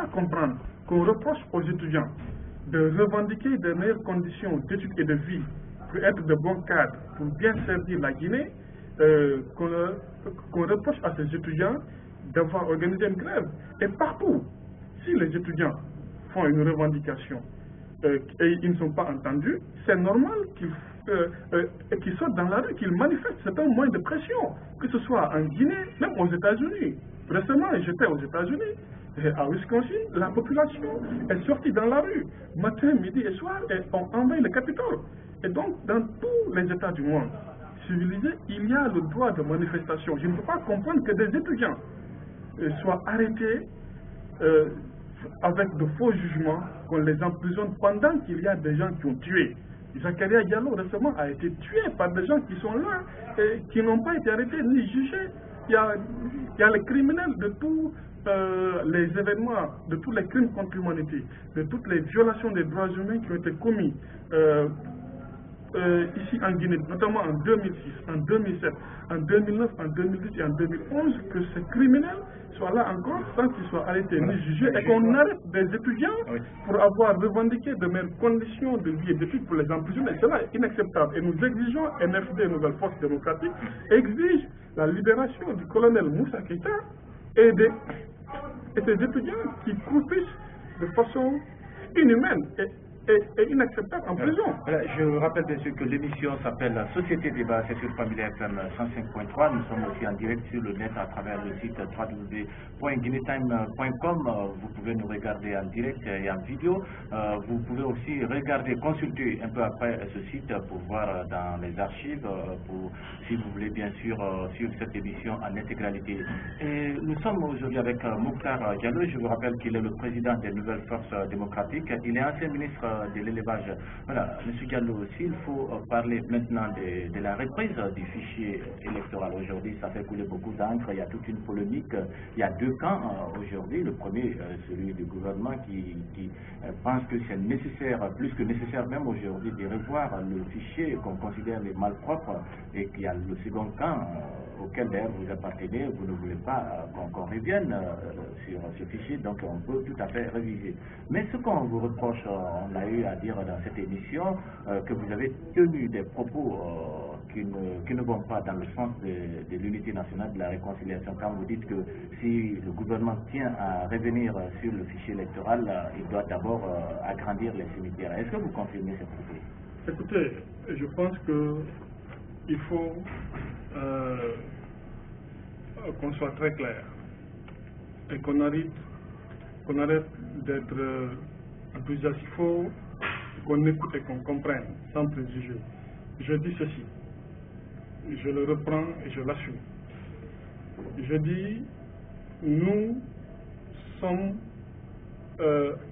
pas comprendre qu'on reproche aux étudiants de revendiquer de meilleures conditions d'études et de vie pour être de bons cadres, pour bien servir la Guinée, qu'on reproche à ces étudiants d'avoir organisé une grève. Et partout, si les étudiants font une revendication et ils ne sont pas entendus, c'est normal qu'ils sortent dans la rue, qu'ils manifestent. C'est un moyen de pression, que ce soit en Guinée, même aux États-Unis. Récemment, j'étais aux États-Unis, et à Wisconsin, la population est sortie dans la rue, matin, midi et soir, et ont envahi le Capitole. Et donc, dans tous les États du monde civilisé, il y a le droit de manifestation. Je ne peux pas comprendre que des étudiants soient arrêtés avec de faux jugements, qu'on les emprisonne pendant qu'il y a des gens qui ont tué. Zakaria Diallo récemment a été tué par des gens qui sont là et qui n'ont pas été arrêtés ni jugés. Il y a les criminels de tous les événements, de tous les crimes contre l'humanité, de toutes les violations des droits humains qui ont été commis ici en Guinée, notamment en 2006, en 2007, en 2009, en 2010 et en 2011, que ces criminels soient là encore sans qu'ils soient arrêtés ni jugés et qu'on arrête des étudiants pour avoir revendiqué de meilleures conditions de vie et d'études pour les emprisonner. Cela est inacceptable et nous exigeons, NFD, Nouvelle Force Démocratique, exige la libération du colonel Moussa Keïta et ces étudiants qui croupissent de façon inhumaine et inacceptable en prison. Voilà, je rappelle bien sûr que l'émission s'appelle Société Débat, c'est sur Family FM 105.3. Nous sommes aussi en direct sur le net à travers le site www.guineatime.com. Vous pouvez nous regarder en direct et en vidéo. Vous pouvez aussi regarder, consulter un peu après ce site pour voir dans les archives, si vous voulez bien sûr suivre cette émission en intégralité. Et nous sommes aujourd'hui avec Mokhtar Diallo. Je vous rappelle qu'il est le président des Nouvelles Forces Démocratiques. Il est ancien ministre de l'élevage. Voilà, M. Diallo, s'il faut parler maintenant de la reprise du fichier électoral aujourd'hui, ça fait couler beaucoup d'encre, il y a toute une polémique, il y a deux camps aujourd'hui. Le premier, celui du gouvernement qui pense que c'est nécessaire, plus que nécessaire même aujourd'hui, de revoir le fichier qu'on considère les malpropres, et qu'il y a le second camp auquel d'ailleurs vous appartenez, vous ne voulez pas qu'on revienne sur ce fichier, donc on peut tout à fait réviser. Mais ce qu'on vous reproche, on a eu à dire dans cette émission, que vous avez tenu des propos qui ne vont pas dans le sens de l'unité nationale, de la réconciliation, quand vous dites que si le gouvernement tient à revenir sur le fichier électoral, il doit d'abord agrandir les cimetières. Est-ce que vous confirmez ces propos? Écoutez, je pense qu'il faut qu'on soit très clair et qu'on arrête d'être enthousiaste. Il faut qu'on écoute et qu'on comprenne sans préjugés. Je dis ceci, je le reprends et je l'assume. Je dis, nous sommes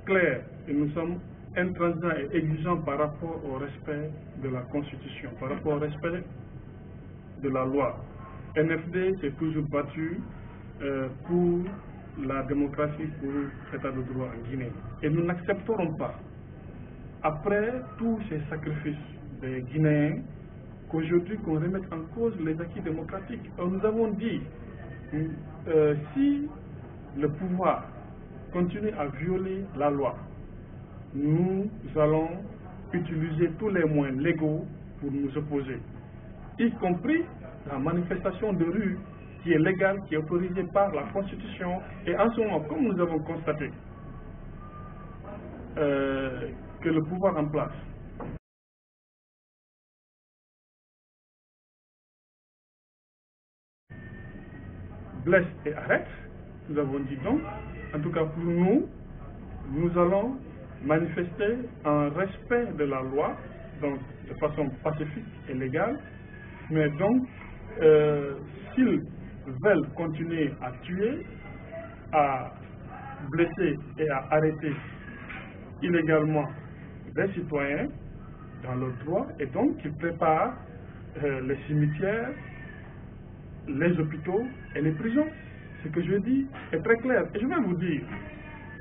clairs et nous sommes intransigeants et exigeants par rapport au respect de la Constitution, par rapport au respect de la loi. NFD s'est toujours battu pour la démocratie, pour l'état de droit en Guinée. Et nous n'accepterons pas, après tous ces sacrifices des Guinéens, qu'aujourd'hui qu'on remette en cause les acquis démocratiques. Nous avons dit, si le pouvoir continue à violer la loi, nous allons utiliser tous les moyens légaux pour nous opposer, y compris la manifestation de rue qui est légale, qui est autorisée par la Constitution. Et en ce moment, comme nous avons constaté que le pouvoir en place blesse et arrête, nous avons dit donc, en tout cas pour nous, nous allons manifester un respect de la loi, donc de façon pacifique et légale, mais donc s'ils veulent continuer à tuer, à blesser et à arrêter illégalement des citoyens dans leurs droits, et donc qu'ils préparent les cimetières, les hôpitaux et les prisons. Ce que je dis est très clair. Et je vais vous dire,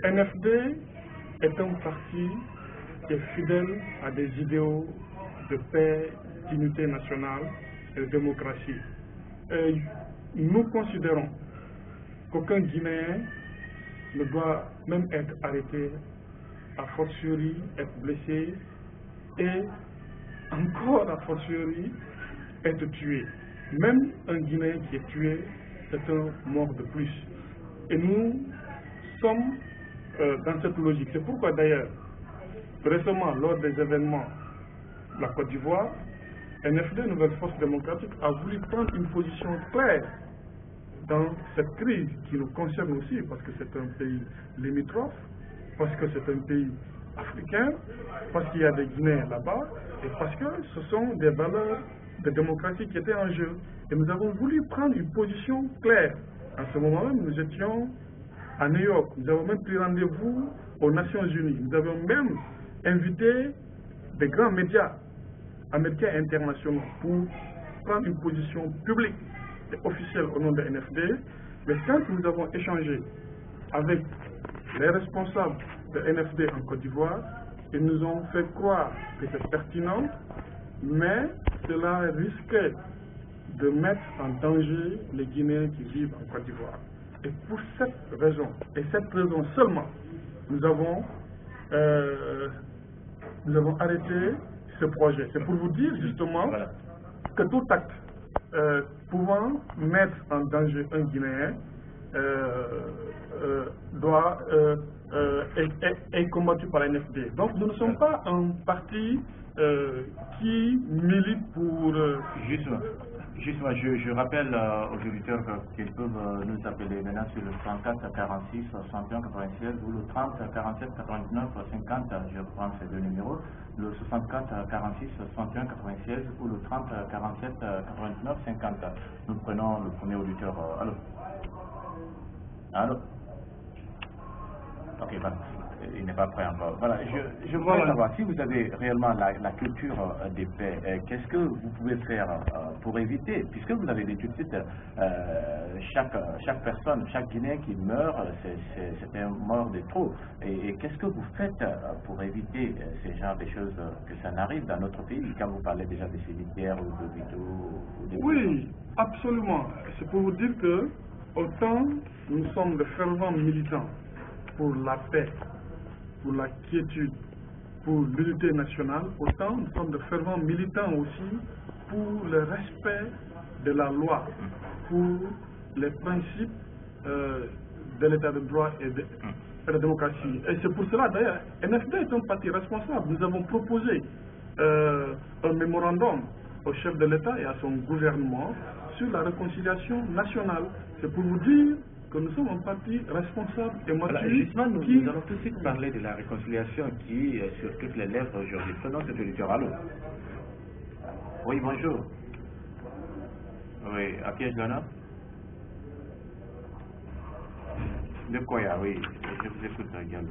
NFD est un parti qui est fidèle à des idéaux de paix, d'unité nationale et de démocratie. Et nous considérons qu'aucun Guinéen ne doit même être arrêté, a fortiori être blessé et encore a fortiori être tué. Même un Guinéen qui est tué, c'est un mort de plus. Et nous sommes dans cette logique. C'est pourquoi d'ailleurs, récemment, lors des événements de la Côte d'Ivoire, NFD, Nouvelle Force démocratique, a voulu prendre une position claire dans cette crise qui nous concerne aussi, parce que c'est un pays limitrophe, parce que c'est un pays africain, parce qu'il y a des Guinéens là-bas, et parce que ce sont des valeurs de démocratie qui étaient en jeu. Et nous avons voulu prendre une position claire. En ce moment même, nous étions à New York, nous avons même pris rendez-vous aux Nations Unies, nous avons même invité des grands médias américains et internationaux pour prendre une position publique et officielle au nom de NFD. Mais quand nous avons échangé avec les responsables de NFD en Côte d'Ivoire, ils nous ont fait croire que c'est pertinent, mais cela risquait de mettre en danger les Guinéens qui vivent en Côte d'Ivoire. Et pour cette raison, et cette raison seulement, nous avons arrêté ce projet. C'est pour vous dire justement que tout acte pouvant mettre en danger un Guinéen est combattu par la NFD. Donc nous ne sommes pas un parti qui milite pour... Justement, je rappelle aux auditeurs qu'ils peuvent nous appeler maintenant sur le 34 46 61 96 ou le 30 47 89 50, je prends ces deux numéros, le 64 46 61 96 ou le 30 47 89 50. Nous prenons le premier auditeur. Allô? Allô? Ok, voilà. Il n'est pas prêt encore. Voilà, je voudrais savoir si vous avez réellement la culture des paix, qu'est-ce que vous pouvez faire pour éviter, puisque vous avez dit tout de suite, chaque personne, chaque Guinéen qui meurt, c'est un mort de trop. Et qu'est-ce que vous faites pour éviter ces genres de choses, que ça n'arrive dans notre pays, quand vous parlez déjà des cimetières ou d'hôpitaux? Oui, absolument. C'est pour vous dire que autant nous sommes de fervents militants pour la paix, pour la quiétude, pour l'unité nationale, autant nous sommes de fervents militants aussi pour le respect de la loi, pour les principes de l'état de droit et de la démocratie. Et c'est pour cela d'ailleurs, NFD est un parti responsable. Nous avons proposé un mémorandum au chef de l'État et à son gouvernement sur la réconciliation nationale. C'est pour vous dire que nous sommes un parti responsable et mature. Voilà, justement, nous allons tout de suite parler de la réconciliation qui est sur toutes les lèvres aujourd'hui. Prenons cet auditeur. Allô? Oui, bonjour. Oui, à qui est-ce l'honneur? De Koya, oui. Je vous écoute, Diallo.